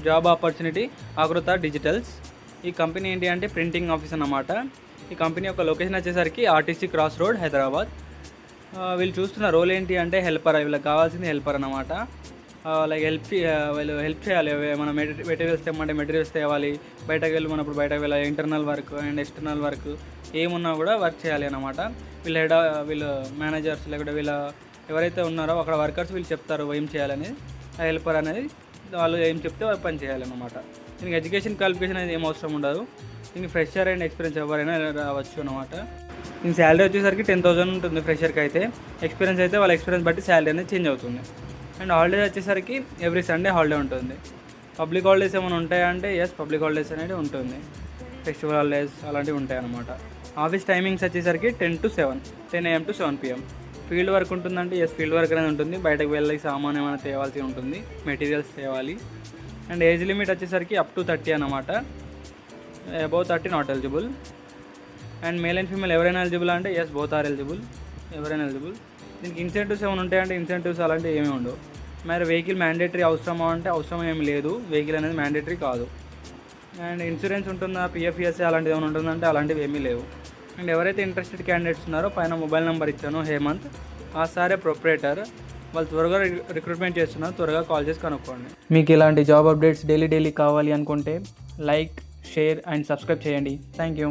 Job opportunity Akrutha digitals. ఈ company ఏంటి అంటే ప్రింటింగ్ ఆఫీస్ అన్నమాట. ఈ కంపెనీ యొక్క లొకేషన్ వచ్చేసరికి ఆర్టీసీ క్రాస్ రోడ్ హైదరాబాద్. వీళ్ళు చూస్తున్న రోల్ ఏంటి అంటే హెల్పర్. వీళ్ళకి కావాల్సింది హెల్పర్ అన్నమాట. లైక్ వీళ్ళు హెల్ప్ చేయాలి. మన మెటీరియల్స్ తెమ్మంటే మెటీరియల్స్ తేవాలి, బయటకు వెళ్ళి మనప్పుడు బయటకు వెళ్ళాలి, internal work and external work ఏమున్నా కూడా వర్క్ చేయాలి అన్నమాట. వీళ్ళు మేనేజర్స్ లేకపోతే వీళ్ళ ఎవరైతే ఉన్నారో అక్కడ వర్కర్స్ వీళ్ళు చెప్తారు ఏం చేయాలని. ఆ హెల్పర్ అనేది వాళ్ళు ఏం చెప్తే వాళ్ళు పని చేయాలన్నమాట. దీనికి ఎడ్యుకేషన్ క్వాలిఫికేషన్ అనేది ఏం అవసరం ఉండదు. దీనికి ఫ్రెషర్ అండ్ ఎక్స్పీరియన్స్ ఎవరైనా రావచ్చు అనమాట. దీని శాలరీ వచ్చేసరికి 10,000 ఉంటుంది ఫ్రెషర్కి అయితే. ఎక్స్పీరియన్స్ అయితే వాళ్ళ ఎక్స్పీరియన్స్ బట్టి శాలరీ అనేది చేంజ్ అవుతుంది. అండ్ హాలిడేస్ వచ్చేసరికి ఎవ్రీ సండే హాలిడే ఉంటుంది. పబ్లిక్ హాలిడేస్ ఏమైనా ఉంటాయా అంటే ఎస్, పబ్లిక్ హాలిడేస్ అనేది ఉంటుంది. ఫెస్టివల్ హాలిడేస్ అలాంటివి ఉంటాయి అన్నమాట. ఆఫీస్ టైమింగ్స్ వచ్చేసరికి 10 to 7, 10 AM to 7 PM. Field work ఉంటుందంటే ఎస్, ఫీల్డ్ వర్క్ అనేది ఉంటుంది. బయటకు వెళ్ళి సామాన్ ఏమైనా తేవాల్సి ఉంటుంది, మెటీరియల్స్ తేవాలి. అండ్ ఏజ్ లిమిట్ వచ్చేసరికి అప్ టు 30 అన్నమాట. Above 30 not eligible. And male and female ఎవరైనా ఎలిజిబుల్ అంటే ఎస్, బోత్ ఆర్ ఎలిజిబుల్, ఎవరైనా ఎలిజిబుల్. దీనికి ఇన్సెంటివ్స్ ఏమైనా ఉంటాయంటే ఇన్సెంటివ్స్ అలాంటివి ఏమీ ఉండవు. మరి వెహికల్ మ్యాండేటరీ అవసరమా అంటే అవసరం ఏమి లేదు, వెహికల్ అనేది మ్యాండేటరీ కాదు. అండ్ ఇన్సూరెన్స్ ఉంటుందా, PF అలాంటివి ఏమైనా ఉంటుందంటే అలాంటివి ఏమీ లేవు. అండ్ ఎవరైతే ఇంట్రెస్టెడ్ క్యాండిడేట్స్ ఉన్నారో పైన మొబైల్ నెంబర్ ఇచ్చాను, హేమంత్, ఆ సారే ప్రొపరేటర్. వాళ్ళు త్వరగా రిక్రూట్మెంట్ చేస్తున్నారు, త్వరగా కాల్ చేసి కనుక్కోండి. మీకు ఇలాంటి జాబ్ అప్డేట్స్ డైలీ కావాలి అనుకుంటే లైక్, షేర్ అండ్ సబ్స్క్రైబ్ చేయండి. Thank you.